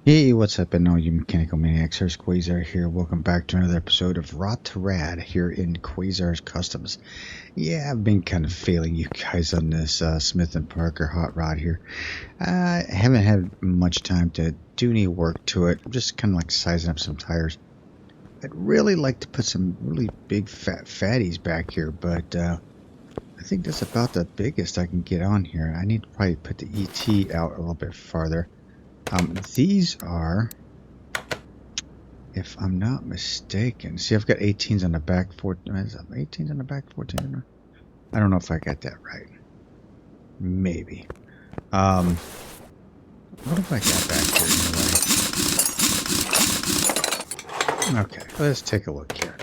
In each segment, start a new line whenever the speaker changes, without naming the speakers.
Hey, what's up, and all you mechanical maniacs? Here's Quayzar here. Welcome back to another episode of Rot2Rad here in Quayzar's Customs. Yeah, I've been kind of failing you guys on this Smith & Parker hot rod here. I haven't had much time to do any work to it. I'm just kind of like sizing up some tires. I'd really like to put some really big fat fatties back here, but I think that's about the biggest I can get on here. I need to probably put the ET out a little bit farther. These are, if I'm not mistaken, see, I've got 18s on the back, 18s on the back, 14. I don't know if I got that right. Maybe. What have I got back here anyway? Okay, let's take a look here.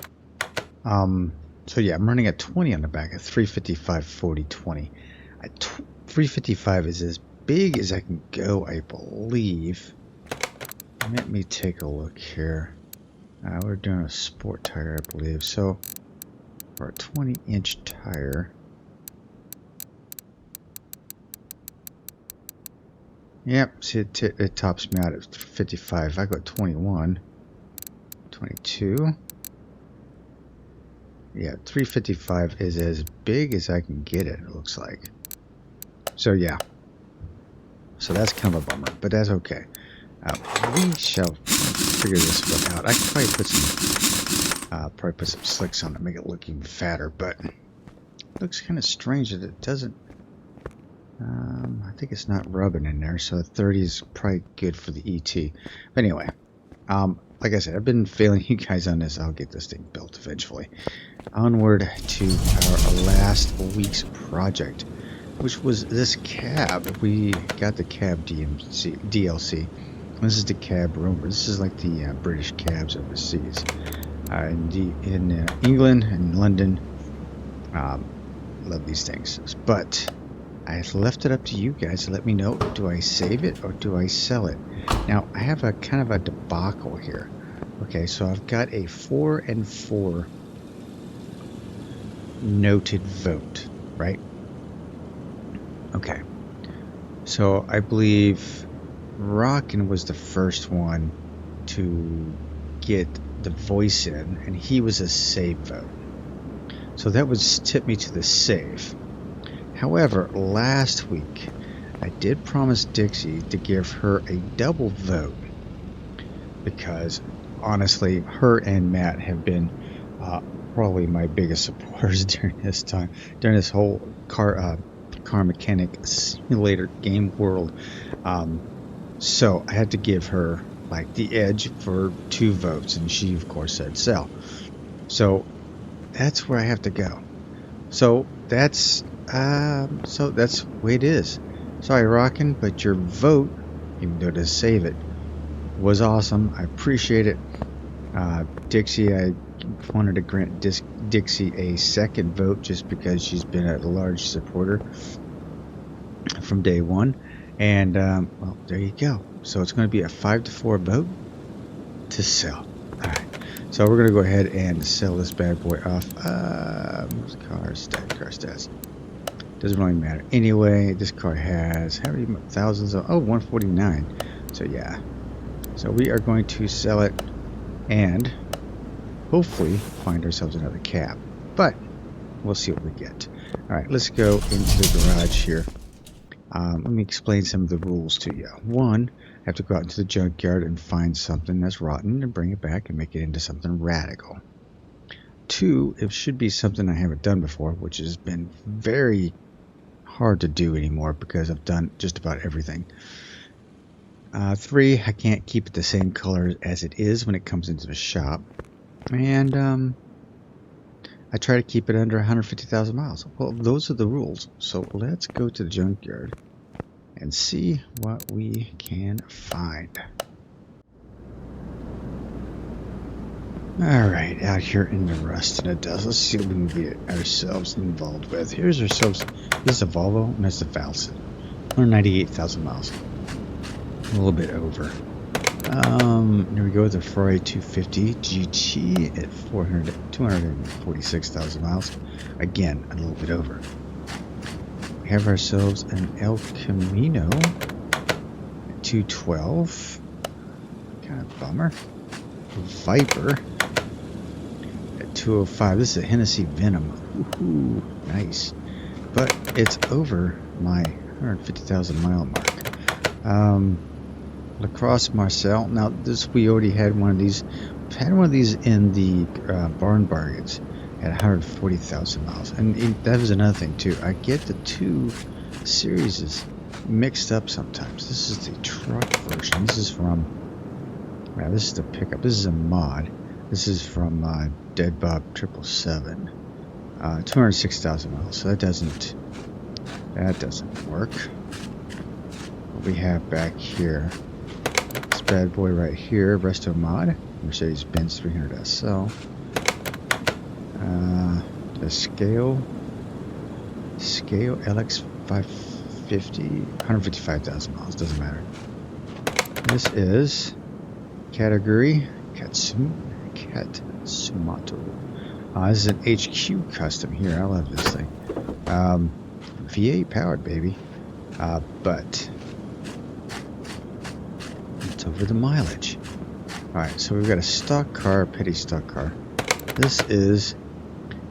So yeah, I'm running at 20 on the back at 355, 40, 20. 355 is as big as I can go, I believe. Let me take a look here. We're doing a sport tire, I believe. So for a 20-inch tire, yep, see it tops me out at 55. I go 21, 22. Yeah, 355 is as big as I can get it, it looks like. So yeah. So that's kind of a bummer, but that's okay. We shall figure this one out. I could probably put some slicks on it, make it look even fatter, but it looks kind of strange that it doesn't. I think it's not rubbing in there, so 30 is probably good for the ET. But anyway, like I said, I've been failing you guys on this. I'll get this thing built eventually. Onward to our last week's project, which was this cab. We got the cab DLC. This is the cab rover. This is like the British cabs overseas. In England and London, love these things. But I left it up to you guys to let me know, do I save it or do I sell it? Now, I have a kind of a debacle here. Okay, so I've got a 4 and 4 noted vote, right? Okay, so I believe Rockin was the first one to get the voice in, and he was a save vote. So that would tip me to the save. However, last week, I did promise Dixie to give her a double vote because, honestly, her and Matt have been probably my biggest supporters during this time, during this whole car mechanic simulator game world. So I had to give her like the edge for 2 votes, and she of course said sell. So that's where I have to go. So that's the way it is. Sorry, Rockin', but your vote, even though to save it, was awesome. I appreciate it. Dixie, I wanted to grant Dixie a second vote just because she's been a large supporter from day one. And, well, there you go. So it's going to be a 5-4 vote to sell. Alright. So we're going to go ahead and sell this bad boy off. Car stats. Doesn't really matter. Anyway, this car has how many thousands of... Oh, 149. So, yeah. So we are going to sell it and hopefully find ourselves another cab. But we'll see what we get. Alright, let's go into the garage here. Let me explain some of the rules to you. 1, I have to go out into the junkyard and find something that's rotten and bring it back and make it into something radical. 2, it should be something I haven't done before, which has been very hard to do anymore because I've done just about everything. 3, I can't keep it the same color as it is when it comes into the shop. And I try to keep it under 150,000 miles. Well, those are the rules. So let's go to the junkyard and see what we can find. Alright, out here in the rust and the dust. Let's see what we can get ourselves involved with. Here's ourselves. This is a Volvo, and that's the Falcon. 198,000 miles. A little bit over. Here we go, the Ferrari 250 GT at 246,000 miles. Again, a little bit over. We have ourselves an El Camino at 212. Kind of bummer. Viper at 205. This is a Hennessy Venom. Woohoo, nice. But it's over my 150,000 mile mark. Lacrosse Marcel. Now this, we already had one of these. We've had one of these in the barn bargains at 140,000 miles, and that was another thing too. I get the two series mixed up sometimes. This is the truck version. This is from. Yeah, this is the pickup. This is a mod. This is from Dead Bob 777. 206,000 miles. So that doesn't work. What we have back here. This bad boy right here, Resto Mod, Mercedes-Benz 300 SL. The scale LX 550, 155,000 miles, doesn't matter. This is category Katsumoto. This is an HQ custom here. I love this thing. V8 powered, baby. But it's over the mileage. Alright, so we've got a stock car, petty stock car. This is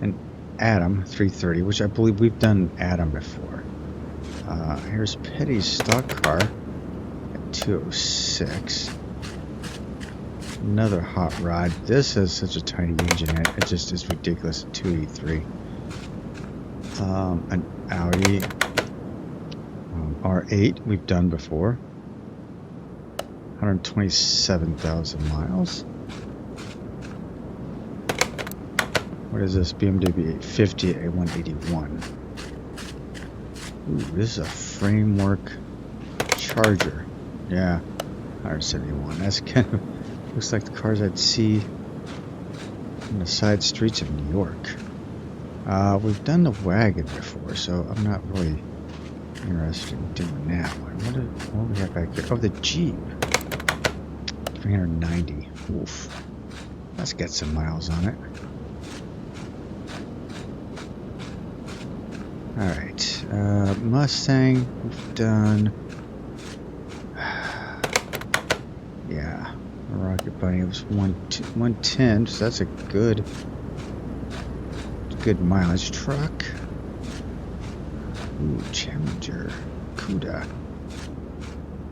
an Atom 330, which I believe we've done Atom before. Here's petty stock car at 206. Another hot rod. This has such a tiny engine in it. It just is ridiculous. 283. An Audi R8 we've done before. 127,000 miles. What is this? BMW 850 A181. Ooh, this is a framework Charger. Yeah, 171. That's kind of looks like the cars I'd see in the side streets of New York. We've done the wagon before, so I'm not really interested in doing that one. What do we have back here? Oh, the Jeep. 390. Oof. Let's get some miles on it. Alright. Mustang, we've done. Yeah. Rocket Bunny was 110, so that's a good mileage truck. Ooh, Challenger, Cuda.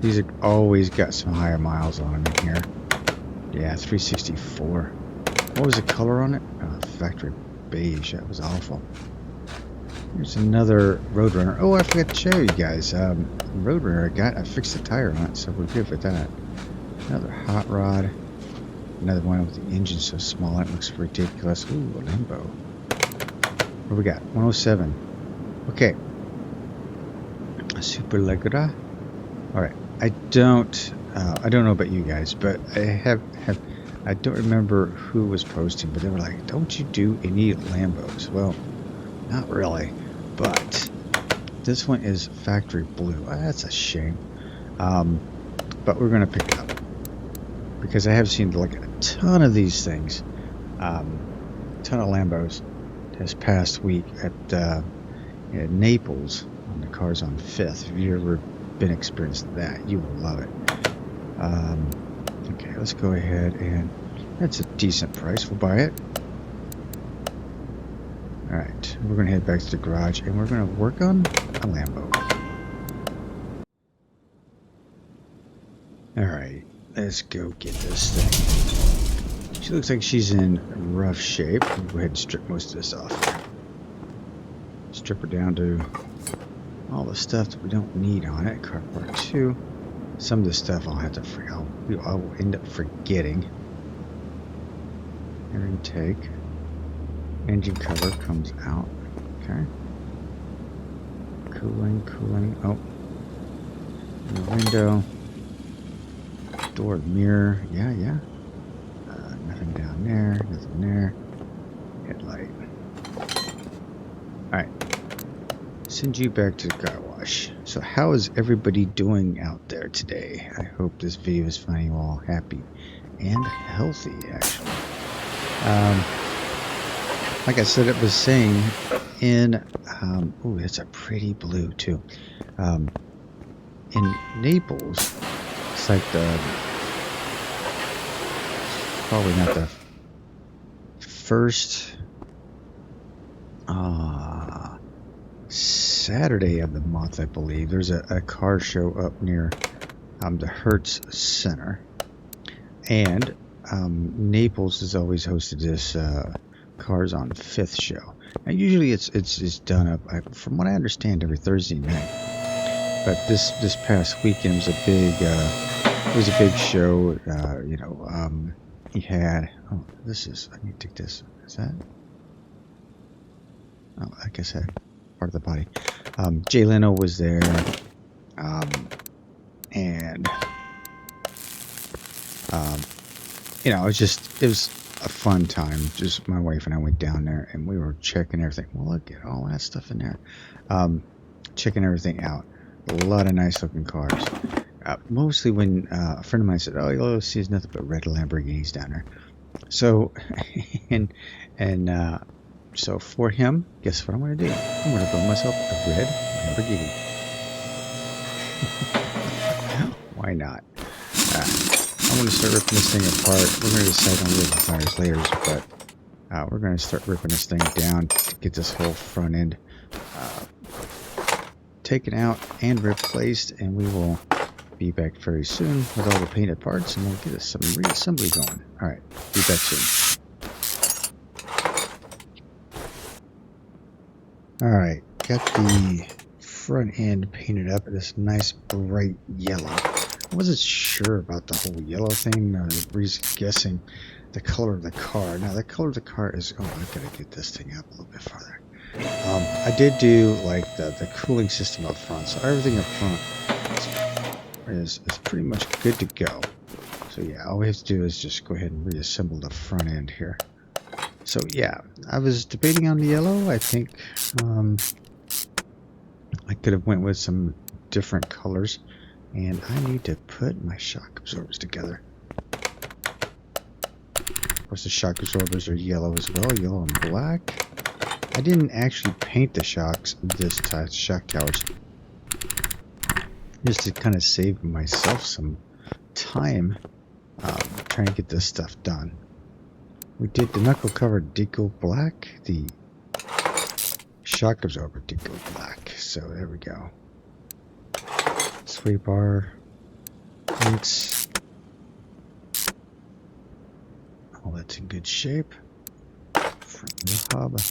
These have always got some higher miles on them in here. Yeah, 364. What was the color on it? Factory beige. That was awful. Here's another Roadrunner. Oh, I forgot to show you guys. Roadrunner, I fixed the tire on it, so we're good with that. Another hot rod. Another one with the engine so small it looks ridiculous. Ooh, a Lambo. What we got? 107. Okay. A Super Legra. Alright. I don't know about you guys, but I don't remember who was posting, but they were like, don't you do any Lambos? Well, not really, but this one is factory blue. That's a shame. But we're going to pick it up because I have seen like a ton of these things, a ton of Lambos this past week at Naples on the Cars on 5th. If you've ever been experiencing that, you will love it. Okay, let's go ahead, and that's a decent price. We'll buy it. Alright, we're going to head back to the garage and we're going to work on a Lambo. Alright, let's go get this thing. She looks like she's in rough shape. We'll go ahead and strip most of this off. Strip her down to all the stuff that we don't need on it. Car part 2. Some of this stuff I'll have to I will end up forgetting. Air intake. Engine cover comes out. Okay. Cooling. Oh. The window. Door mirror. Yeah. Nothing down there. Nothing there. Headlight. Alright. Send you back to the car wash. So how is everybody doing out there today? I hope this video is finding you all happy and healthy, actually. Like I said, it was saying in, oh, it's a pretty blue too. In Naples, it's like probably not the first Saturday of the month, I believe. There's a car show up near the Hurst Center, and Naples has always hosted this Cars on Fifth show. Now, usually it's done up, from what I understand, every Thursday night. But this past weekend was a big show. He had, I need to take this. Is that? Oh, I guess that part of the body. Jay Leno was there, and it was a fun time. Just my wife and I went down there, and we were checking everything. Well, look at all that stuff in there. Checking everything out. A lot of nice looking cars. Mostly when a friend of mine said, "Oh, you'll see there's nothing but red Lamborghinis down there." So, so for him, guess what I'm going to do? I'm going to build myself a red Lamborghini. Why not? I'm going to start ripping this thing apart. We're going to decide on the tires later, but we're going to start ripping this thing down to get this whole front end taken out and replaced, and we will be back very soon with all the painted parts, and we'll get some reassembly going. Alright, be back soon. Alright, got the front end painted up in this nice bright yellow. I wasn't sure about the whole yellow thing. I was guessing the color of the car. Now, the color of the car is... Oh, I've got to get this thing up a little bit farther. I did do like the cooling system up front, so everything up front is pretty much good to go. So yeah, all we have to do is just go ahead and reassemble the front end here. So yeah, I was debating on the yellow. I think I could have went with some different colors, and I need to put my shock absorbers together. Of course, the shock absorbers are yellow as well, yellow and black. I didn't actually paint the shocks this time, shock towers, just to kind of save myself some time trying to get this stuff done. We did the knuckle cover decal black, the shock absorber decal black. So there we go. Sway bar paints. All that's in good shape. From the hub.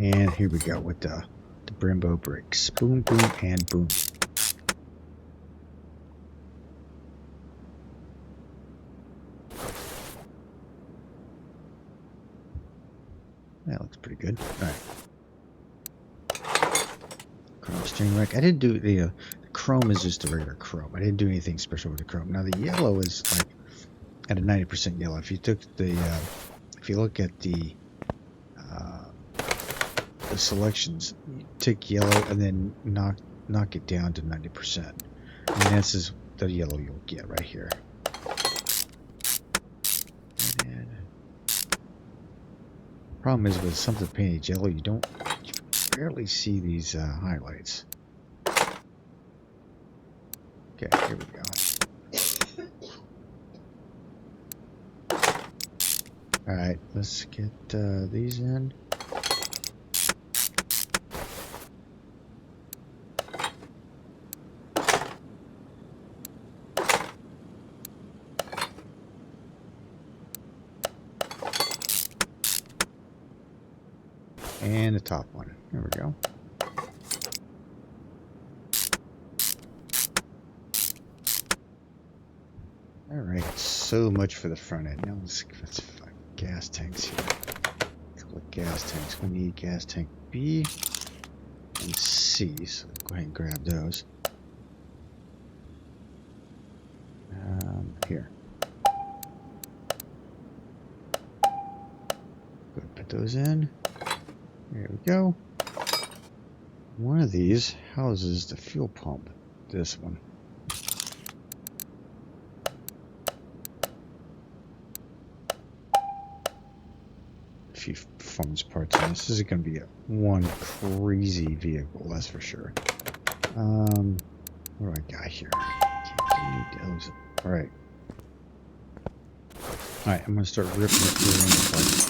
And here we go with the Brembo brakes. Boom, boom, and boom. That looks pretty good. Alright. Chrome steering rack. I didn't do the chrome is just a regular chrome. I didn't do anything special with the chrome. Now the yellow is like at a 90% yellow. If you took the if you look at the selections, you take yellow and then knock it down to 90%. And this is the yellow you'll get right here. And problem is with something painted yellow, you barely see these highlights. Okay, here we go. Alright, let's get these in. And the top one. There we go. Alright, so much for the front end. Now let's find gas tanks here. A couple of gas tanks. We need gas tank B and C, so go ahead and grab those. Here. Go and put those in. There we go. One of these houses the fuel pump. This one. A few performance parts on this. This is going to be one crazy vehicle, that's for sure. What do I got here? Can't do any those. All right. All right, I'm going to start ripping it rear end apart.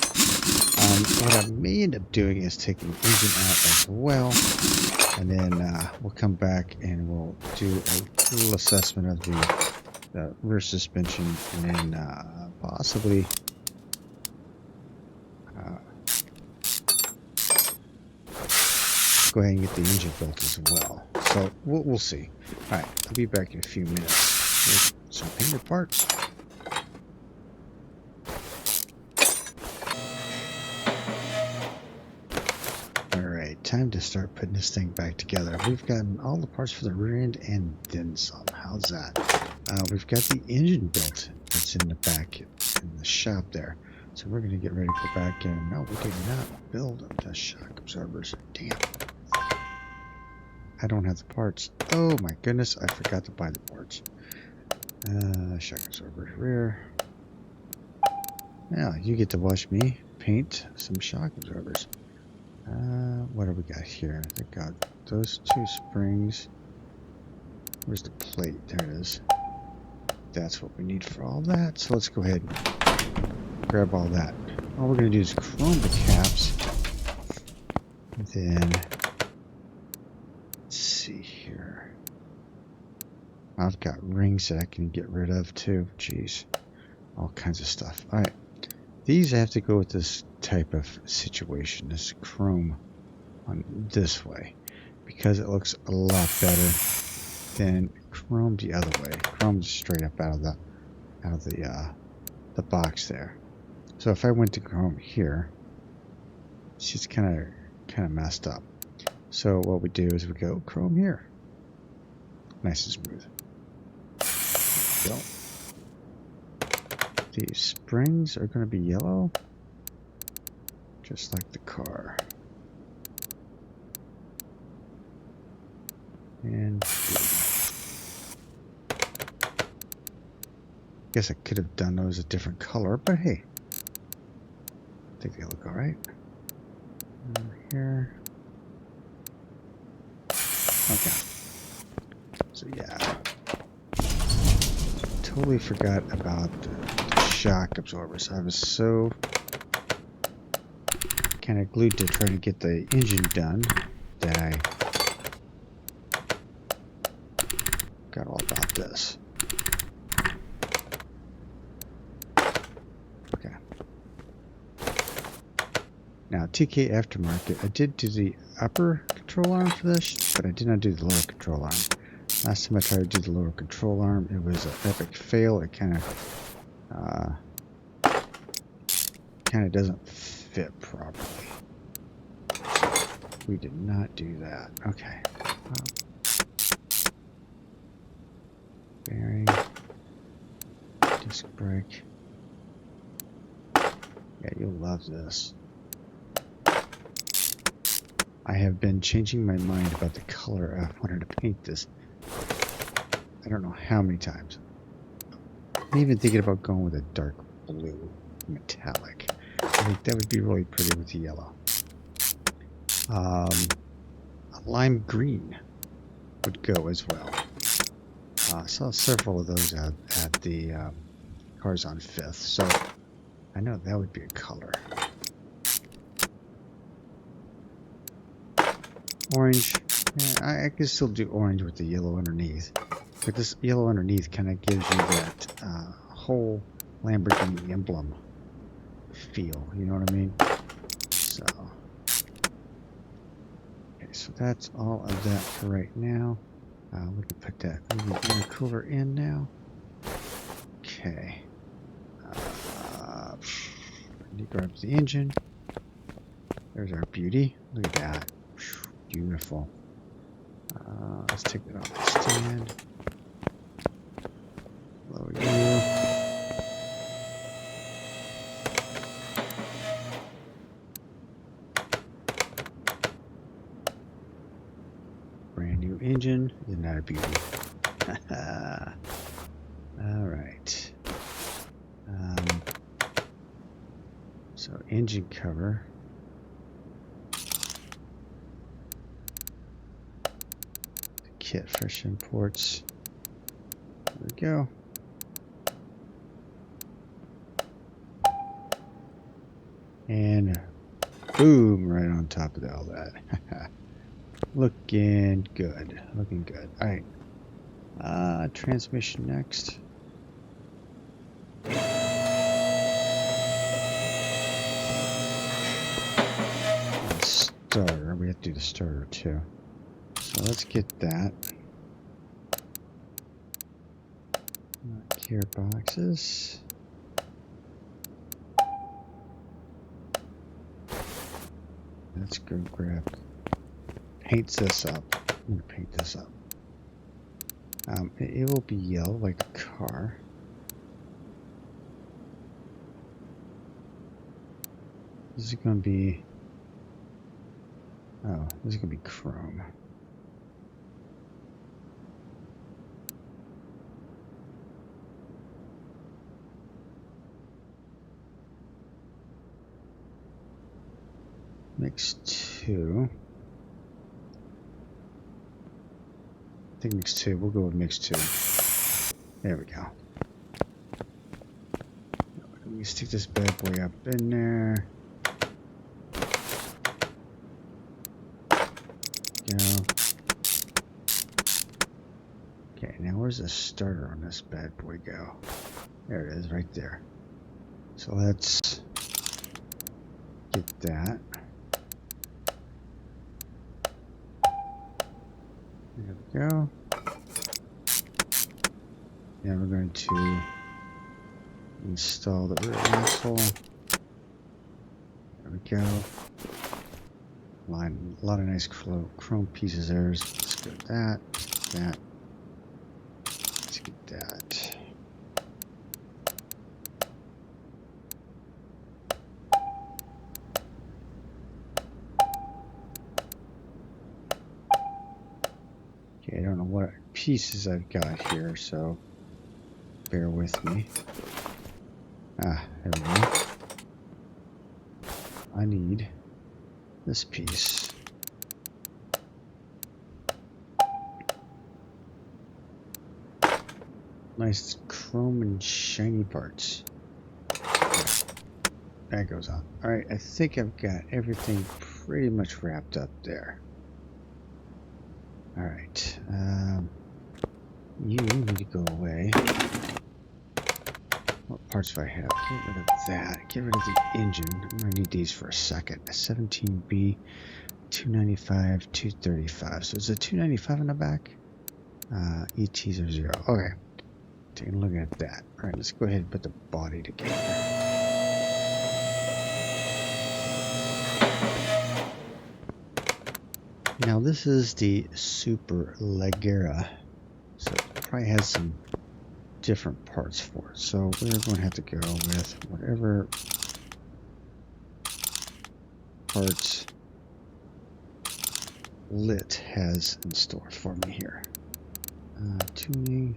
What I may end up doing is taking the engine out as well, and then we'll come back and we'll do a little assessment of the rear suspension, and then possibly go ahead and get the engine built as well. So we'll see. All right, I'll be back in a few minutes with some painted parts. Time to start putting this thing back together. We've gotten all the parts for the rear end and then some. How's that? We've got the engine built. That's in the back in the shop there. So we're going to get ready to go back and no, we did not build the shock absorbers. Damn. I don't have the parts. Oh my goodness, I forgot to buy the parts. Shock absorber rear. Now you get to watch me paint some shock absorbers. What do we got here? I got those two springs. Where's the plate? There it is. That's what we need for all that. So let's go ahead and grab all that. All we're going to do is chrome the caps. And then, let's see here. I've got rings that I can get rid of too. Jeez. All kinds of stuff. Alright. These have to go with this type of situation, this chrome on this way, because it looks a lot better than chrome the other way. Chrome's straight up out of the box there. So if I went to chrome here, it's just kind of messed up. So what we do is we go chrome here, nice and smooth. There we go. These springs are going to be yellow, just like the car. And guess I could have done those a different color, but hey, I think they look all right. Over here. Okay. So yeah, totally forgot about the shock absorbers. I was so kind of glued to trying to get the engine done that I got all about this. Okay. Now TK aftermarket, I did do the upper control arm for this, but I did not do the lower control arm. Last time I tried to do the lower control arm, it was an epic fail. It kind of doesn't fit properly. We did not do that. Okay. Bearing. Disc brake. Yeah, you'll love this. I have been changing my mind about the color I wanted to paint this. I don't know how many times. I'm even thinking about going with a dark blue metallic. I think that would be really pretty with the yellow. A lime green would go as well. I saw several of those at the Cars on 5th, so I know that would be a color. Orange, yeah, I can still do orange with the yellow underneath, but this yellow underneath kind of gives you that whole Lamborghini emblem feel, you know what I mean? So, okay, so that's all of that for right now. We can put that intercooler in now. Okay. Grab the engine. There's our beauty. Look at that. Beautiful. Let's take that off the stand. Lower you. Brand new engine. Isn't that a beauty? All right. So engine cover. kit, fresh imports. There we go. And boom, right on top of all that. Looking good. Looking good. Alright. Transmission next. Starter. We have to do the starter too. So let's get that. Gearboxes. Let's go grab. Paints this up. I'm gonna paint this up. It will be yellow like the car. This is gonna be. Oh, this is gonna be chrome. Mix 2. I think mix 2. We'll go with mix 2. There we go. Let me stick this bad boy up in there. Go. Okay, now where's the starter on this bad boy go? There it is, right there. So let's get that. There we go. Now we're going to install the rear axle. There we go. A lot of nice chrome pieces there. Let's go with that. That. Let's get that. Okay, I don't know what pieces I've got here, so bear with me. Ah, there we go. I need this piece. Nice chrome and shiny parts. That goes on. Alright, I think I've got everything pretty much wrapped up there. Alright, you need to go away. What parts do I have? Get rid of that. Get rid of the engine. I'm going to need these for a second. A 17B, 295, 235. So is it 295 in the back? ETs are 0. Okay. Taking a look at that. Alright, let's go ahead and put the body together. Now this is the Super Leggera. So it probably has some different parts for it. So we're going to have to go with whatever parts Lit has in store for me here. Tuning.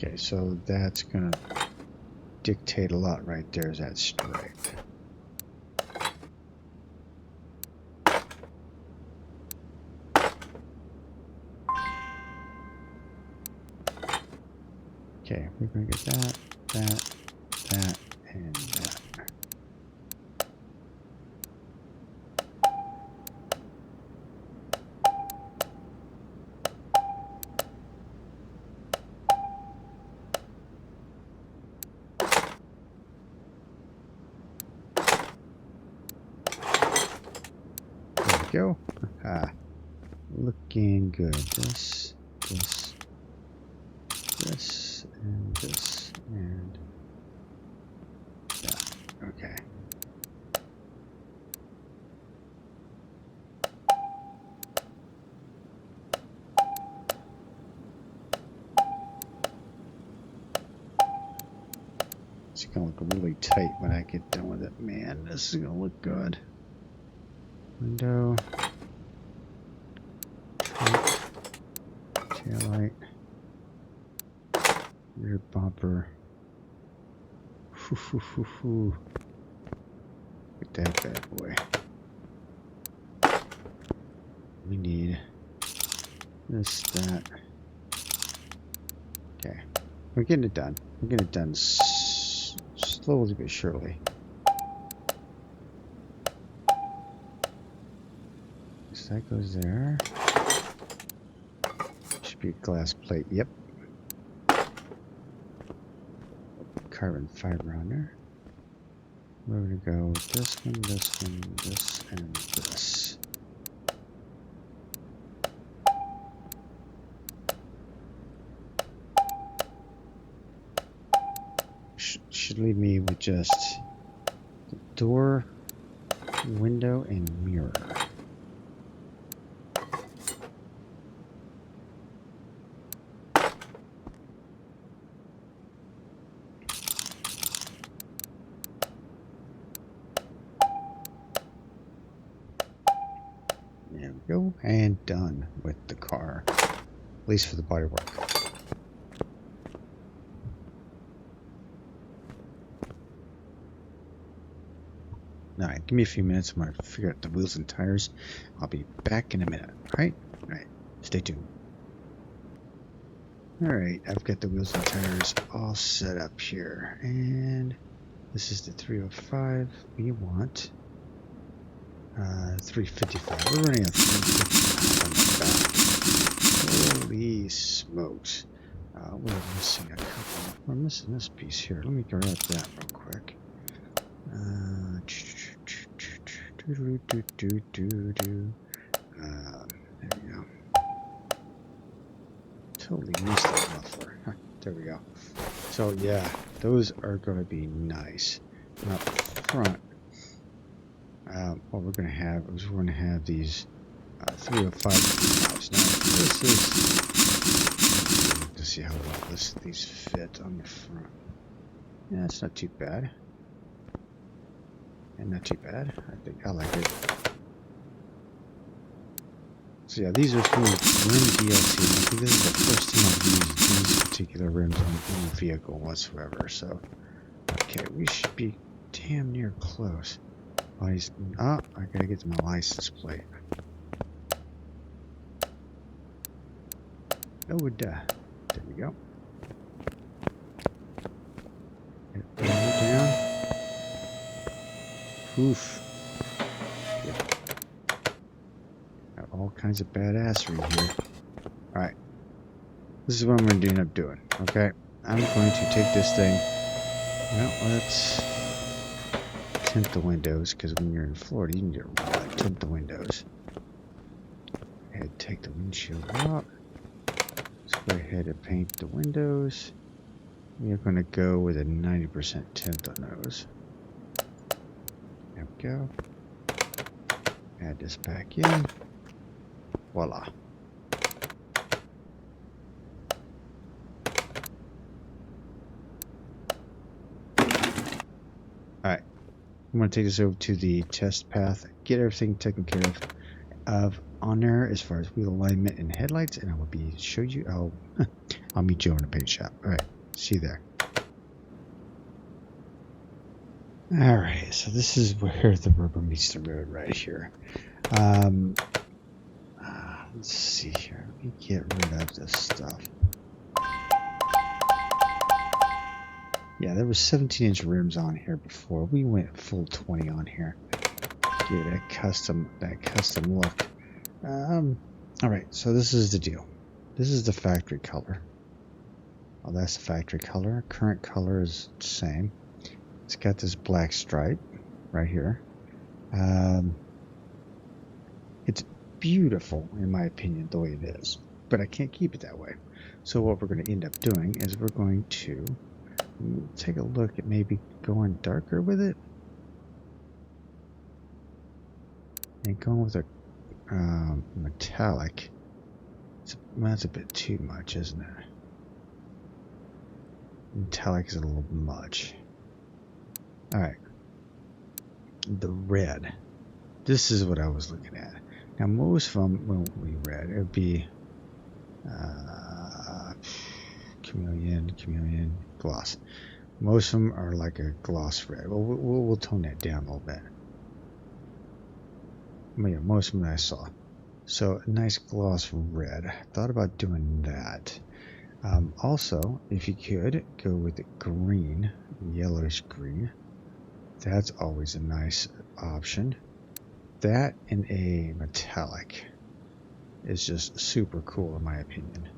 Okay, so that's going to dictate a lot right there, is that stripe. Okay, we're going to get that, that, and that. Go. Looking good. This, and this, and that. Okay. It's gonna look really tight when I get done with it. Man, this is gonna look good. window, tail light, rear bumper. Look at that bad boy. We need this, that. Okay, we're getting it done. We're getting it done slowly but surely. So that goes there. Should be a glass plate. Yep. Carbon fiber on there. We're going to go with this one, this, and this. Should leave me with just the door, window, and mirror. There we go, and done with the car, at least for the bodywork. Alright, give me a few minutes. I'm going to figure out the wheels and tires. I'll be back in a minute. Alright? Alright. Stay tuned. Alright, I've got the wheels and tires all set up here. And this is the 305. We want 355. We're running a 355 on the back. Holy smokes. We're missing a couple. We're missing this piece here. Let me grab that real quick. There we go. Totally missed that muffler. Huh, there we go. So yeah, those are going to be nice. And up front, what we're going to have is we're going to have these 305 house. Now this is to see how well these fit on the front. Yeah, it's not too bad. And not too bad. I think I like it. So yeah, these are from rim DLC. I think this is the first time I've used these particular rims on any vehicle whatsoever. So, okay, we should be damn near close. I gotta get to my license plate. Oh, there we go. Down. Oof. Yep. Got all kinds of badassery here. Alright. This is what I'm going to end up doing. Okay. I'm going to take this thing. Well, let's tint the windows, because when you're in Florida, you can get tint the windows. Go ahead, take the windshield out. Let's go ahead and paint the windows. We're going to go with a 90% tint on those. There we go. Add this back in. Voila. Alright. I'm going to take this over to the test path, get everything taken care of on there as far as wheel alignment and headlights, and I will show you. I'll meet you in the paint shop. Alright. See you there. Alright, so this is where the rubber meets the road right here. Let's see here. Let me get rid of this stuff. Yeah, there was 17-inch rims on here before. We went full 20 on here. Give it that custom look. Alright, so this is the deal. This is the factory color. Oh, that's the factory color. Current color is the same. It's got this black stripe right here. It's beautiful, in my opinion, the way it is. But I can't keep it that way. So what we're going to end up doing is we're going to take a look at maybe going darker with it. And going with a metallic. That's a bit too much, isn't it? Metallic is a little much. Alright. The red. This is what I was looking at. Now, most of them won't be red. It would be chameleon, gloss. Most of them are like a gloss red. Well, we'll tone that down a little bit. Yeah, most of them I saw. So a nice gloss red. I thought about doing that. Also, if you could go with the green, yellowish green. That's always a nice option. That and a metallic is just super cool in my opinion.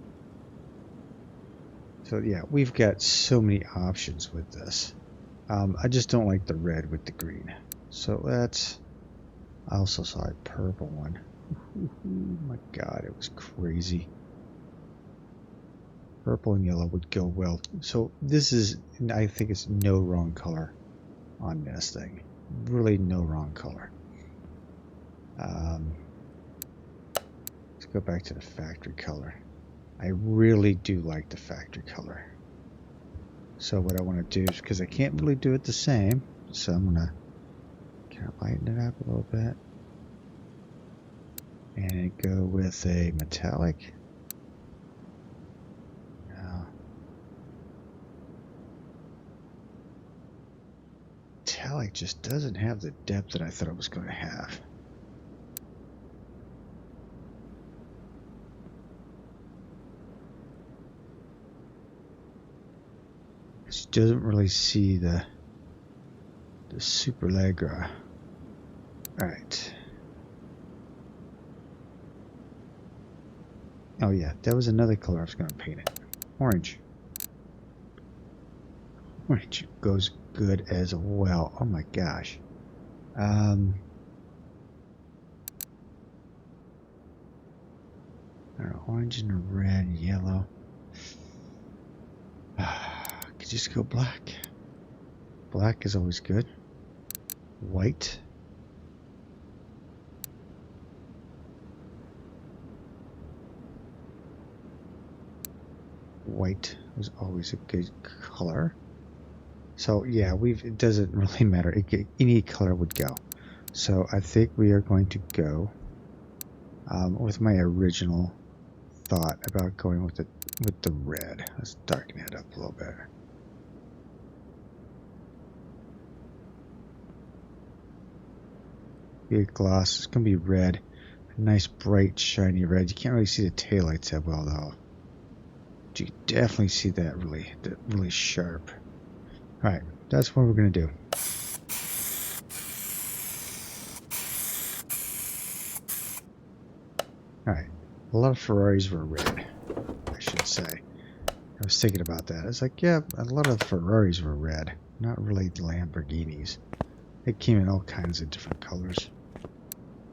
So yeah, we've got so many options with this. I just don't like the red with the green. So let's... I also saw a purple one. Oh my god, it was crazy. Purple and yellow would go well. So this is, I think it's no wrong color on this thing. Really no wrong color. Let's go back to the factory color. I really do like the factory color. So what I want to do is, because I can't really do it the same, so I'm going to kind of lighten it up a little bit. And go with a metallic. Now, metallic just doesn't have the depth that I thought it was going to have. She doesn't really see the Superlegra. Alright. Oh yeah, that was another color I was going to paint it. Orange. Orange goes good as well. Oh my gosh. I don't know, orange and red, yellow. Could just go black. Black is always good. White. White was always a good color. So yeah, it doesn't really matter. Any color would go. So I think we are going to go with my original thought about going with the red. Let's darken it up a little bit. Big gloss. It's gonna be red. A nice bright shiny red. You can't really see the taillights that well though. But you definitely see that really sharp. Alright, that's what we're gonna do. Alright. A lot of Ferraris were red, I should say. I was thinking about that. It's like, yeah, a lot of Ferraris were red, not really Lamborghinis. They came in all kinds of different colors.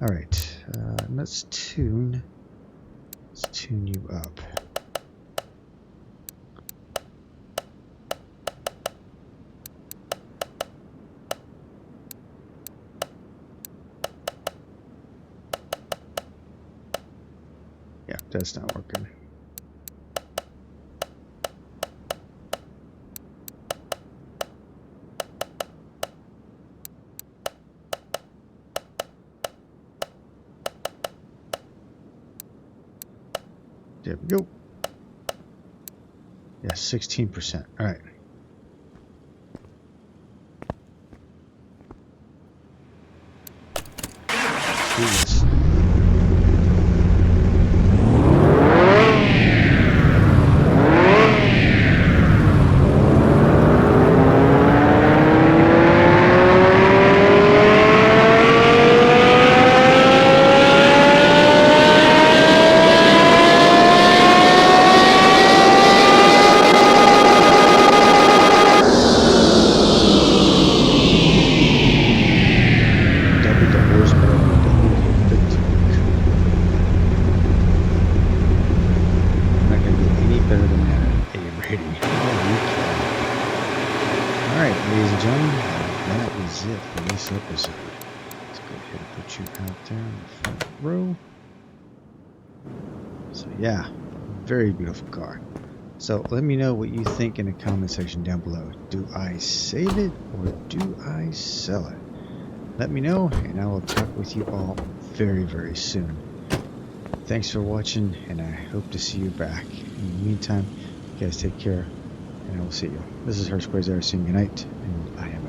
Alright, let's tune you up. Yeah, that's not working. There we go. Yeah, 16%. All right. Do this. Very beautiful car. So let me know what you think in the comment section down below. Do I save it or do I sell it? let me know, and I will talk with you all very, very soon. Thanks for watching, and I hope to see you back. In the meantime, you guys take care, and I will see you. This is Hurst Quayzar saying goodnight, and I am